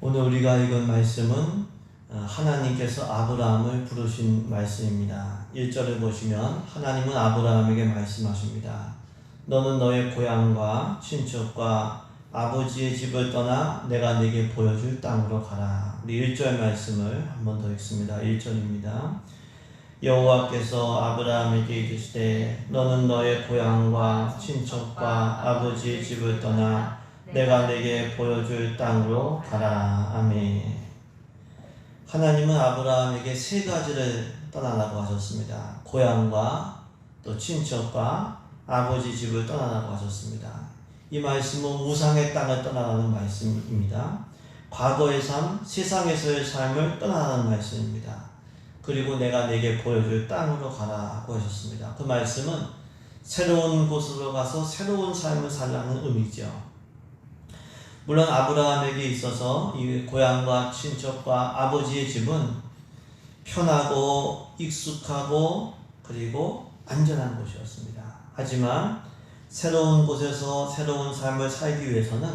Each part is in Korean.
오늘 우리가 읽은 말씀은 하나님께서 아브라함을 부르신 말씀입니다. 1절을 보시면 하나님은 아브라함에게 말씀하십니다. 너는 너의 고향과 친척과 아버지의 집을 떠나 내가 네게 보여줄 땅으로 가라. 우리 1절 말씀을 한 번 더 읽습니다. 1절입니다. 여호와께서 아브라함에게 이르시되 너는 너의 고향과 친척과 아버지의 집을 떠나 내가 네게 보여줄 땅으로 가라. 아멘. 하나님은 아브라함에게 세 가지를 떠나라고 하셨습니다. 고향과 또 친척과 아버지 집을 떠나라고 하셨습니다. 이 말씀은 우상의 땅을 떠나라는 말씀입니다. 과거의 삶, 세상에서의 삶을 떠나라는 말씀입니다. 그리고 내가 네게 보여줄 땅으로 가라고 하셨습니다. 그 말씀은 새로운 곳으로 가서 새로운 삶을 살라는 의미죠. 물론 아브라함에게 있어서 이 고향과 친척과 아버지의 집은 편하고 익숙하고 그리고 안전한 곳이었습니다. 하지만 새로운 곳에서 새로운 삶을 살기 위해서는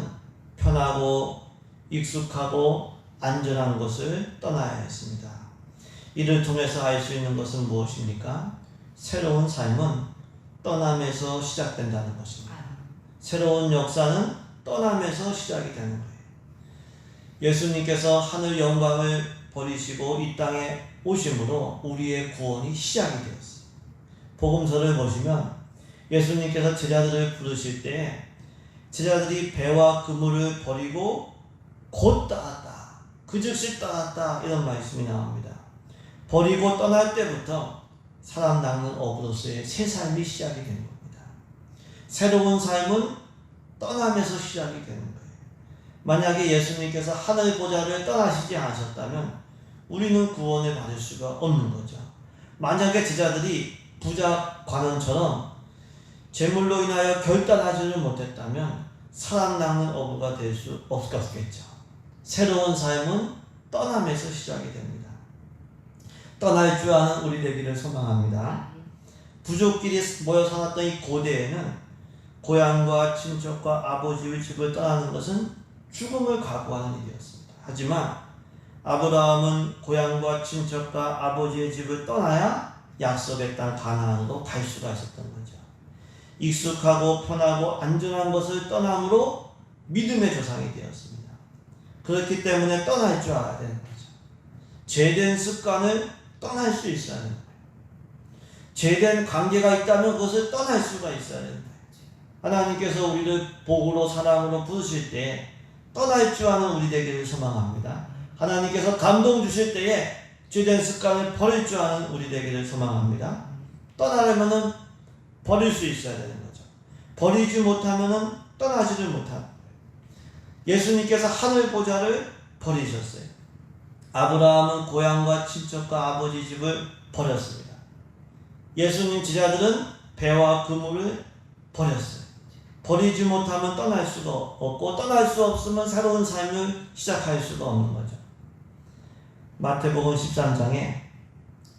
편하고 익숙하고 안전한 곳을 떠나야 했습니다. 이를 통해서 알 수 있는 것은 무엇입니까? 새로운 삶은 떠남에서 시작된다는 것입니다. 새로운 역사는 떠남에서 시작이 되는 거예요. 예수님께서 하늘 영광을 버리시고 이 땅에 오심으로 우리의 구원이 시작이 되었어요. 복음서를 보시면 예수님께서 제자들을 부르실 때 제자들이 배와 그물을 버리고 곧 떠났다. 그 즉시 떠났다. 이런 말씀이 나옵니다. 버리고 떠날 때부터 사람 낚는 어부로서의 새 삶이 시작이 되는 겁니다. 새로운 삶은 떠나면서 시작이 되는 거예요. 만약에 예수님께서 하늘 보좌를 떠나시지 않으셨다면 우리는 구원을 받을 수가 없는 거죠. 만약에 제자들이 부자 관원처럼 재물로 인하여 결단하지를 못했다면 사람 낚는 어부가 될 수 없었겠죠. 새로운 삶은 떠나면서 시작이 됩니다. 떠날 줄 아는 우리 되기를 소망합니다. 부족끼리 모여 살았던 이 고대에는 고향과 친척과 아버지의 집을 떠나는 것은 죽음을 각오하는 일이었습니다. 하지만 아브라함은 고향과 친척과 아버지의 집을 떠나야 약속의 땅 가나안으로 갈 수가 있었던 거죠. 익숙하고 편하고 안전한 것을 떠남으로 믿음의 조상이 되었습니다. 그렇기 때문에 떠날 줄 알아야 되는 거죠. 죄된 습관을 떠날 수 있어야 되는 거예요. 죄된 관계가 있다면 그것을 떠날 수가 있어야 되는 거예요. 하나님께서 우리를 복으로 사랑으로 부르실 때 떠날 줄 아는 우리 되기를 소망합니다. 하나님께서 감동 주실 때에 죄된 습관을 버릴 줄 아는 우리 되기를 소망합니다. 떠나려면 버릴 수 있어야 되는 거죠. 버리지 못하면 떠나지를 못하는 거예요. 예수님께서 하늘 보좌를 버리셨어요. 아브라함은 고향과 친척과 아버지 집을 버렸습니다. 예수님 제자들은 배와 그물을 버렸어요. 버리지 못하면 떠날 수가 없고 떠날 수 없으면 새로운 삶을 시작할 수가 없는 거죠. 마태복음 13장에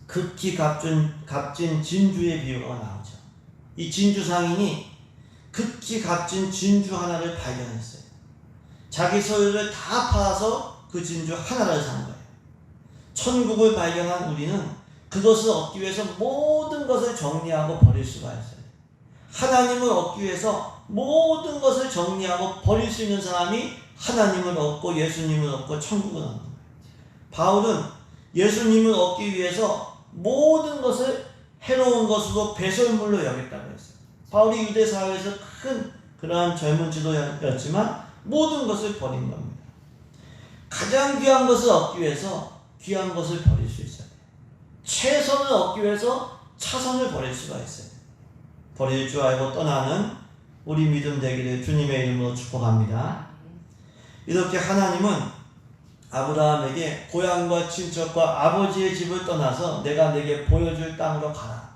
극히 값진 진주의 비유가 나오죠. 이 진주 상인이 극히 값진 진주 하나를 발견했어요. 자기 소유를 다 팔아서 그 진주 하나를 산 거예요. 천국을 발견한 우리는 그것을 얻기 위해서 모든 것을 정리하고 버릴 수가 있어요. 하나님을 얻기 위해서 모든 것을 정리하고 버릴 수 있는 사람이 하나님을 얻고 예수님을 얻고 천국을 얻는 거예요. 바울은 예수님을 얻기 위해서 모든 것을 해로운 것으로 배설물로 여겼다고 했어요. 바울이 유대 사회에서 큰 그러한 젊은 지도였지만 모든 것을 버린 겁니다. 가장 귀한 것을 얻기 위해서 귀한 것을 버릴 수 있어요. 최선을 얻기 위해서 차선을 버릴 수가 있어요. 버릴 줄 알고 떠나는 우리 믿음 되기를 주님의 이름으로 축복합니다. 이렇게 하나님은 아브라함에게 고향과 친척과 아버지의 집을 떠나서 내가 네게 보여줄 땅으로 가라.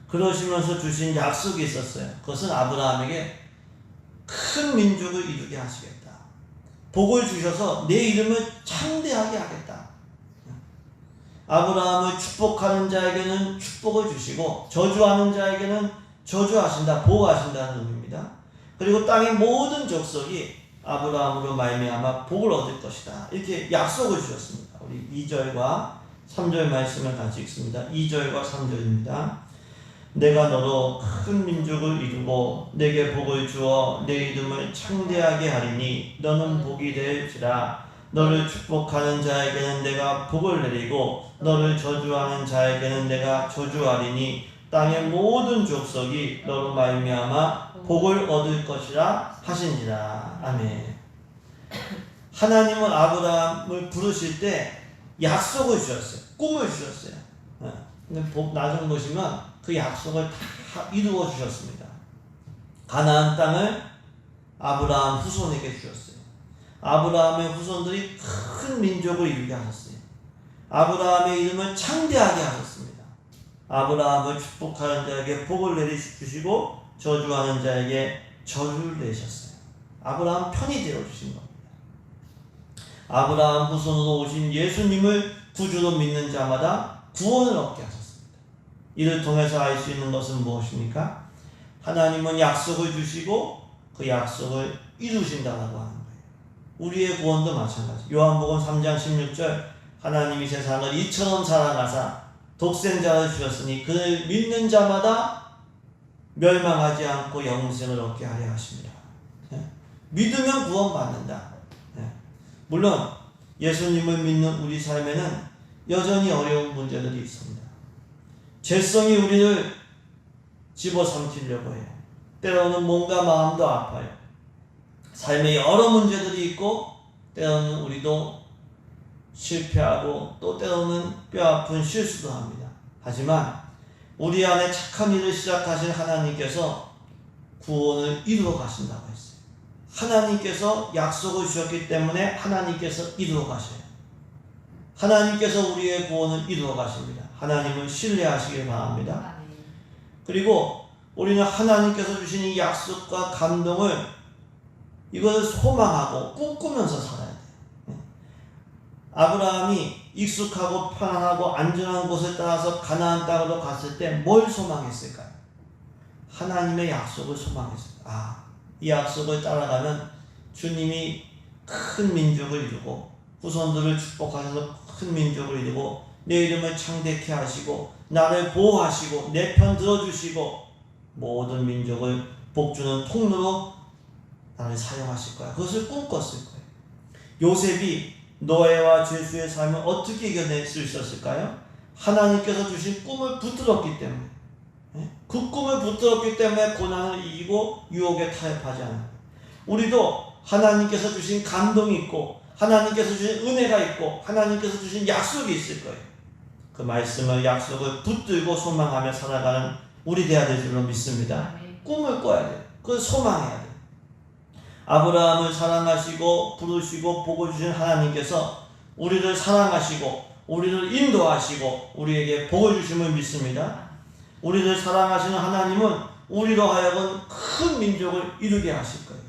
그러시면서 주신 약속이 있었어요. 그것은 아브라함에게 큰 민족을 이루게 하시겠다. 복을 주셔서 내 이름을 창대하게 하겠다. 아브라함을 축복하는 자에게는 축복을 주시고 저주하는 자에게는 저주하신다, 보호하신다는 의미입니다. 그리고 땅의 모든 족속이 아브라함으로 말미암아 복을 얻을 것이다. 이렇게 약속을 주셨습니다. 우리 2절과 3절 말씀을 같이 읽습니다. 2절과 3절입니다. 내가 너로 큰 민족을 이루고 내게 복을 주어 내 이름을 창대하게 하리니 너는 복이 될지라. 너를 축복하는 자에게는 내가 복을 내리고 너를 저주하는 자에게는 내가 저주하리니 땅의 모든 족속이 너로 말미암아 복을 얻을 것이라 하시니라. 아멘. 하나님은 아브라함을 부르실 때 약속을 주셨어요. 꿈을 주셨어요. 근데 나중 보시면 그 약속을 다 이루어 주셨습니다. 가나안 땅을 아브라함 후손에게 주셨어요. 아브라함의 후손들이 큰 민족을 이루게 하셨어요. 아브라함의 이름을 창대하게 하셨습니다. 아브라함을 축복하는 자에게 복을 내리주시고 저주하는 자에게 저주를 내셨어요. 아브라함 편이 되어주신 겁니다. 아브라함 후손으로 오신 예수님을 구주로 믿는 자마다 구원을 얻게 하셨습니다. 이를 통해서 알 수 있는 것은 무엇입니까? 하나님은 약속을 주시고 그 약속을 이루신다고 하는 거예요. 우리의 구원도 마찬가지. 요한복음 3장 16절 하나님이 세상을 이처럼 사랑하사 독생자를 주셨으니 그를 믿는 자마다 멸망하지 않고 영생을 얻게 하려 하십니다. 믿으면 구원받는다. 물론 예수님을 믿는 우리 삶에는 여전히 어려운 문제들이 있습니다. 죄성이 우리를 집어삼키려고 해요. 때로는 몸과 마음도 아파요. 삶에 여러 문제들이 있고 때로는 우리도 실패하고 또 때로는 뼈아픈 실수도 합니다. 하지만 우리 안에 착한 일을 시작하신 하나님께서 구원을 이루어 가신다고 했어요. 하나님께서 약속을 주셨기 때문에 하나님께서 이루어 가셔요. 하나님께서 우리의 구원을 이루어 가십니다. 하나님을 신뢰하시길 바랍니다. 그리고 우리는 하나님께서 주신 이 약속과 감동을 이것을 소망하고 꿈꾸면서 살아야 돼요. 아브라함이 익숙하고 편안하고 안전한 곳을 따라서 가나안 땅으로 갔을 때 뭘 소망했을까요? 하나님의 약속을 소망했어요. 이 약속을 따라가면 주님이 큰 민족을 이루고 후손들을 축복하셔서 큰 민족을 이루고 내 이름을 창대케 하시고 나를 보호하시고 내 편 들어주시고 모든 민족을 복주는 통로로 나를 사용하실 거야. 그것을 꿈꿨을 거예요. 요셉이 노예와 죄수의 삶을 어떻게 이겨낼 수 있었을까요? 하나님께서 주신 꿈을 붙들었기 때문에. 그 꿈을 붙들었기 때문에 고난을 이기고 유혹에 타협하지 않아요. 우리도 하나님께서 주신 감동이 있고 하나님께서 주신 은혜가 있고 하나님께서 주신 약속이 있을 거예요. 그 말씀을 약속을 붙들고 소망하며 살아가는 우리 되어야 될 줄로 믿습니다. 꿈을 꿔야 돼요. 그걸 소망해야 돼요. 아브라함을 사랑하시고 부르시고 복을 주신 하나님께서 우리를 사랑하시고 우리를 인도하시고 우리에게 복을 주심을 믿습니다. 우리를 사랑하시는 하나님은 우리로 하여금 큰 민족을 이루게 하실 거예요.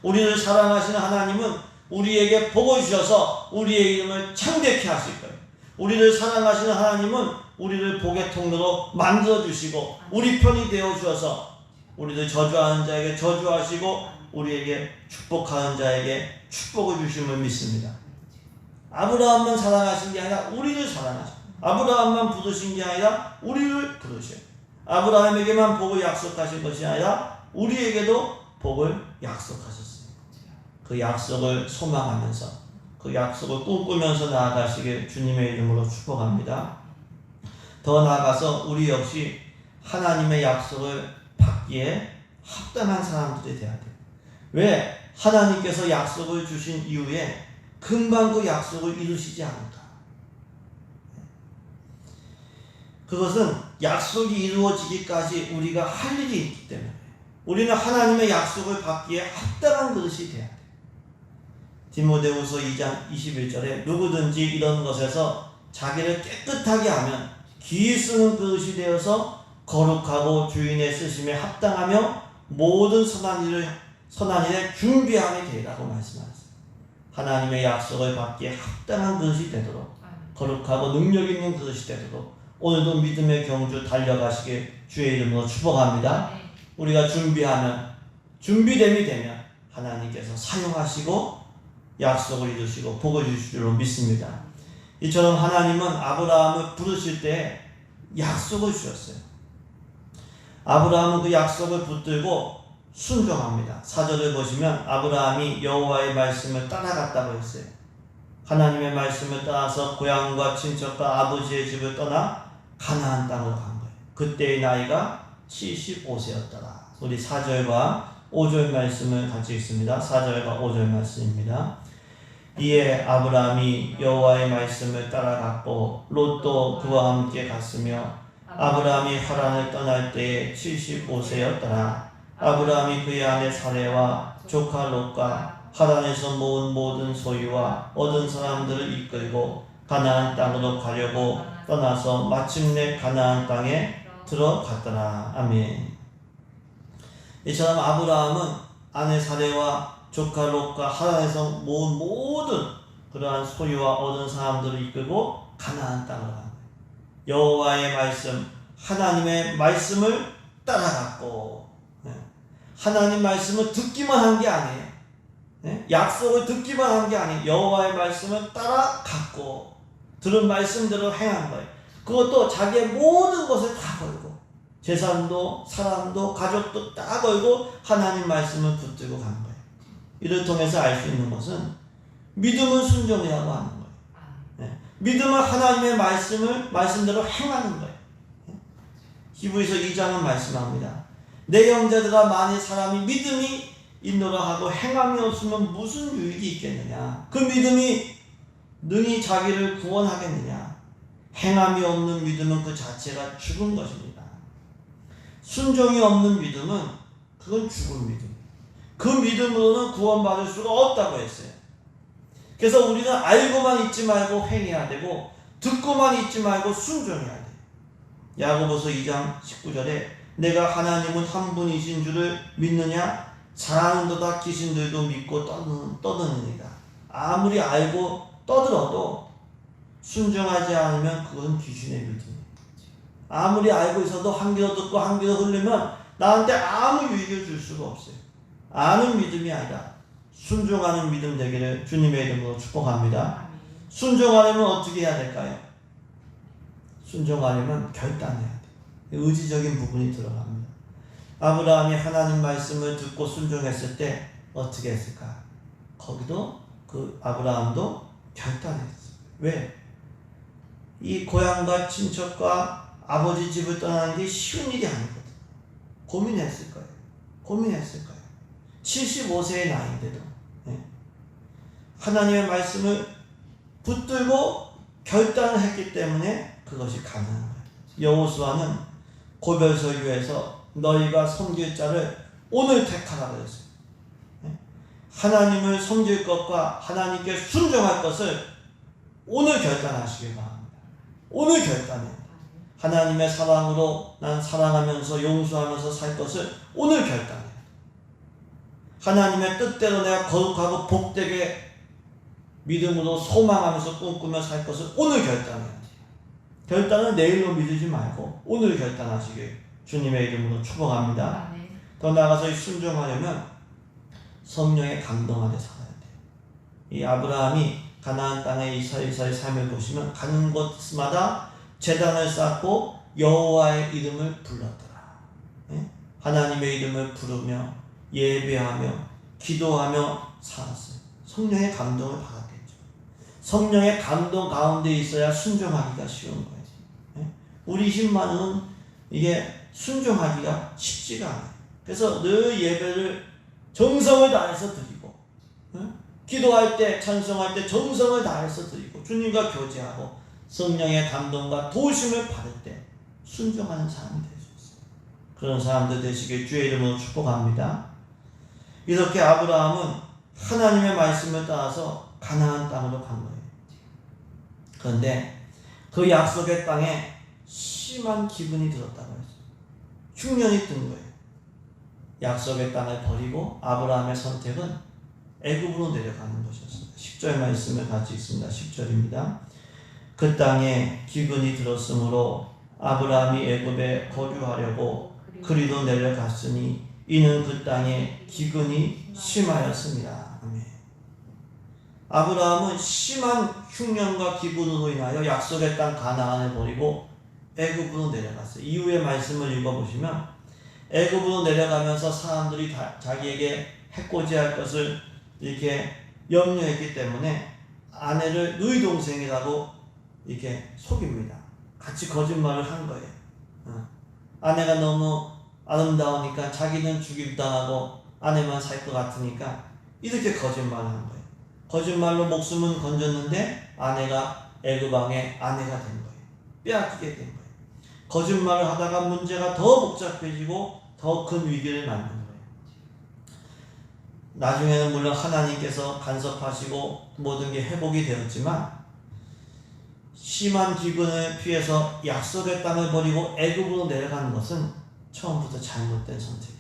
우리를 사랑하시는 하나님은 우리에게 복을 주셔서 우리의 이름을 창대케 하실 거예요. 우리를 사랑하시는 하나님은 우리를 복의 통로로 만들어주시고 우리 편이 되어주셔서 우리를 저주하는 자에게 저주하시고 우리에게 축복하는 자에게 축복을 주심을 믿습니다. 아브라함만 사랑하신 게 아니라 우리를 사랑하셔. 아브라함만 부르신 게 아니라 우리를 부르셔요. 아브라함에게만 복을 약속하신 것이 아니라 우리에게도 복을 약속하셨어요. 그 약속을 소망하면서 그 약속을 꿈꾸면서 나아가시길 주님의 이름으로 축복합니다. 더 나아가서 우리 역시 하나님의 약속을 받기에 합당한 사람들이 되어야 돼요. 왜? 하나님께서 약속을 주신 이후에 금방 그 약속을 이루시지 않을까? 그것은 약속이 이루어지기까지 우리가 할 일이 있기 때문에 우리는 하나님의 약속을 받기에 합당한 그릇이 돼야 돼요. 디모데후서 2장 21절에 누구든지 이런 것에서 자기를 깨끗하게 하면 귀히 쓰는 그릇이 되어서 거룩하고 주인의 쓰심에 합당하며 모든 선한 일에 준비함이 되라고 말씀하셨어요. 하나님의 약속을 받기에 합당한 그릇이 되도록 거룩하고 능력 있는 그릇이 되도록 오늘도 믿음의 경주 달려가시길 주의 이름으로 축복합니다. 우리가 준비하면 준비됨이 되면 하나님께서 사용하시고 약속을 이루시고 복을 주실 줄로 믿습니다. 이처럼 하나님은 아브라함을 부르실 때 약속을 주셨어요. 아브라함은 그 약속을 붙들고 순종합니다. 4절을 보시면 아브라함이 여호와의 말씀을 따라갔다고 했어요. 하나님의 말씀을 따라서 고향과 친척과 아버지의 집을 떠나 가나안 땅으로 간 거예요. 그때의 나이가 75세였더라. 우리 4절과 5절 말씀을 같이 읽습니다. 4절과 5절 말씀입니다. 이에 아브라함이 여호와의 말씀을 따라갔고 롯도 그와 함께 갔으며 아브라함이 하란을 떠날 때에 75세였더라. 아브라함이 그의 아내 사레와 조카 롯과 하란에서 모은 모든 소유와 얻은 사람들을 이끌고 가나안 땅으로 가려고 떠나서 마침내 가나안 땅에 들어갔더라. 아멘. 이처럼 아브라함은 아내 사레와 조카 롯과 하란에서 모은 모든 그러한 소유와 얻은 사람들을 이끌고 가나안 땅으로 간 거예요. 여호와의 말씀, 하나님의 말씀을 따라갔고, 하나님 말씀을 듣기만 한 게 아니에요. 약속을 듣기만 한 게 아니에요. 여호와의 말씀을 따라갔고 들은 말씀대로 행한 거예요. 그것도 자기의 모든 것을 다 걸고 재산도 사람도 가족도 다 걸고 하나님 말씀을 붙들고 간 거예요. 이를 통해서 알 수 있는 것은 믿음은 순종이라고 하는 거예요. 믿음은 하나님의 말씀대로 행하는 거예요. 히브리서 2장은 말씀합니다. 내 형제들아 만일 사람이 믿음이 있노라 하고 행함이 없으면 무슨 유익이 있겠느냐. 그 믿음이 능히 자기를 구원하겠느냐. 행함이 없는 믿음은 그 자체가 죽은 것입니다. 순종이 없는 믿음은 그건 죽은 믿음. 그 믿음으로는 구원받을 수가 없다고 했어요. 그래서 우리는 알고만 있지 말고 행해야 되고 듣고만 있지 말고 순종해야 돼요. 야고보서 2장 19절에 내가 하나님은 한 분이신 줄을 믿느냐 잘하는도다 귀신들도 믿고 떠드느니라. 아무리 알고 떠들어도 순종하지 않으면 그건 귀신의 믿음이에요. 아무리 알고 있어도 한 귀로 듣고 한 귀로 흘리면 나한테 아무 유익을 줄 수가 없어요. 아는 믿음이 아니라 순종하는 믿음 되기를 주님의 이름으로 축복합니다. 순종하려면 어떻게 해야 될까요? 순종하려면 결단해야 돼요. 의지적인 부분이 들어갑니다. 아브라함이 하나님 말씀을 듣고 순종했을 때 어떻게 했을까? 거기도 그 아브라함도 결단했어요. 왜? 이 고향과 친척과 아버지 집을 떠나는 게 쉬운 일이 아니거든. 고민했을 거예요. 75세의 나이인데도 하나님의 말씀을 붙들고 결단을 했기 때문에 그것이 가능한 거예요. 여호수아는 고별설교에서 너희가 섬길 자를 오늘 택하라 그랬어요. 하나님을 섬길 것과 하나님께 순종할 것을 오늘 결단하시길 바랍니다. 오늘 결단해요. 하나님의 사랑으로 난 사랑하면서 용서하면서 살 것을 오늘 결단해요. 하나님의 뜻대로 내가 거룩하고 복되게 믿음으로 소망하면서 꿈꾸며 살 것을 오늘 결단해요. 결단은 내일로 미루지 말고 오늘 결단하시길 주님의 이름으로 축복합니다. 더 나아가서 순종하려면 성령의 감동 아래 살아야 돼요. 이 아브라함이 가나안 땅의 이스라엘의 삶을 보시면 가는 곳마다 제단을 쌓고 여호와의 이름을 불렀더라. 하나님의 이름을 부르며 예배하며 기도하며 살았어요. 성령의 감동을 받았겠죠. 성령의 감동 가운데 있어야 순종하기가 쉬운 거예요. 우리 힘만은 이게 순종하기가 쉽지가 않아요. 그래서 늘 예배를 정성을 다해서 드리고 기도할 때 찬송할 때 정성을 다해서 드리고 주님과 교제하고 성령의 감동과 도우심을 받을 때 순종하는 사람이 될 수 있어요. 그런 사람들 되시길 주의 이름으로 축복합니다. 이렇게 아브라함은 하나님의 말씀을 따라서 가나안 땅으로 간 거예요. 그런데 그 약속의 땅에 심한 기분이 들었다고 했어요. 흉년이 든 거예요. 약속의 땅을 버리고 아브라함의 선택은 애굽으로 내려가는 것이었습니다. 10절 말씀을 같이 읽습니다. 10절입니다. 그 땅에 기근이 들었으므로 아브라함이 애굽에 거주하려고 그리로 내려갔으니 이는 그 땅에 기근이 심하였습니다. 아멘. 아브라함은 심한 흉년과 기근으로 인하여 약속의 땅 가나안을 버리고 애굽으로 내려갔어요. 이후의 말씀을 읽어보시면 애굽으로 내려가면서 사람들이 자기에게 해코지할 것을 이렇게 염려했기 때문에 아내를 누이 동생이라고 이렇게 속입니다. 같이 거짓말을 한 거예요. 아내가 너무 아름다우니까 자기는 죽임당하고 아내만 살 것 같으니까 이렇게 거짓말을 한 거예요. 거짓말로 목숨은 건졌는데 아내가 애굽 왕의 아내가 된 거예요. 빼앗기게 된 거예요. 거짓말을 하다가 문제가 더 복잡해지고 더 큰 위기를 만든 거예요. 나중에는 물론 하나님께서 간섭하시고 모든 게 회복이 되었지만 심한 기근을 피해서 약속의 땅을 버리고 애굽으로 내려가는 것은 처음부터 잘못된 선택이었어요.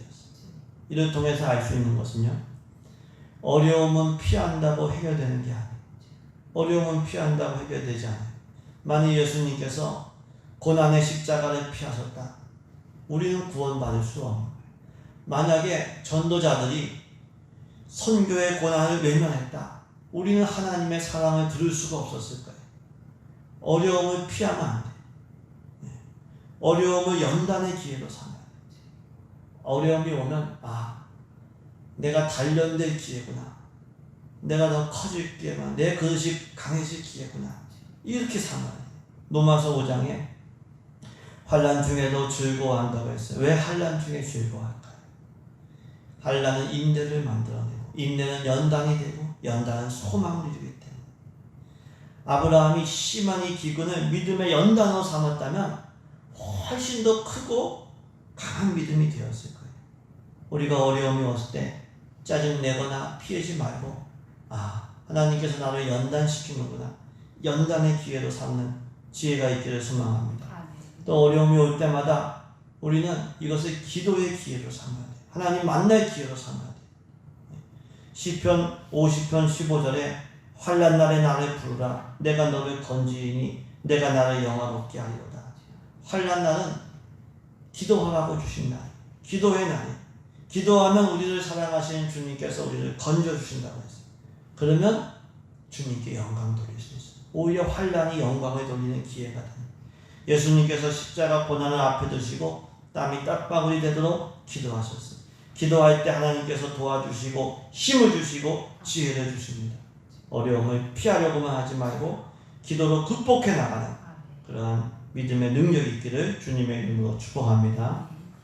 이를 통해서 알 수 있는 것은요, 어려움은 피한다고 해결되는 게 아니에요. 어려움은 피한다고 해결되지 않아요. 만일 예수님께서 고난의 십자가를 피하셨다, 우리는 구원받을 수 없는 거예요. 만약에 전도자들이 선교의 고난을 외면했다, 우리는 하나님의 사랑을 들을 수가 없었을 거예요. 어려움을 피하면 안 돼. 어려움을 연단의 기회로 삼아야 돼. 어려움이 오면 내가 단련될 기회구나. 내가 더 커질 기회구나. 내 그릇이 강해질 기회구나. 이렇게 삼아야 돼. 로마서 5장에 환난 중에도 즐거워한다고 했어요. 왜 환난 중에 즐거워할까요? 환난은 인내를 만들어내고, 인내는 연단이 되고, 연단은 소망을 이루기 때문에. 아브라함이 심한 이 기근을 믿음의 연단으로 삼았다면 훨씬 더 크고 강한 믿음이 되었을 거예요. 우리가 어려움이 왔을 때 짜증내거나 피하지 말고 하나님께서 나를 연단시키는구나, 연단의 기회로 삼는 지혜가 있기를 소망합니다. 또 어려움이 올 때마다 우리는 이것을 기도의 기회로 삼아야 돼요. 하나님 만날 기회로 삼아야 돼요. 시편 50편 15절에 환난 날에 나를 부르라. 내가 너를 건지이니 내가 나를 영화롭게 하리로다. 환난 날은 기도하라고 주신 날, 기도의 날이에요. 기도하면 우리를 사랑하시는 주님께서 우리를 건져주신다고 했어요. 그러면 주님께 영광 돌릴 수 있어요. 오히려 환난이 영광을 돌리는 기회가 됩니다. 예수님께서 십자가 고난을 앞에 두시고 땀이 땀방울이 되도록 기도하셨어요. 기도할 때 하나님께서 도와주시고 힘을 주시고 지혜를 주십니다. 어려움을 피하려고만 하지 말고 기도로 극복해 나가는 그러한 믿음의 능력이 있기를 주님의 이름으로 축복합니다.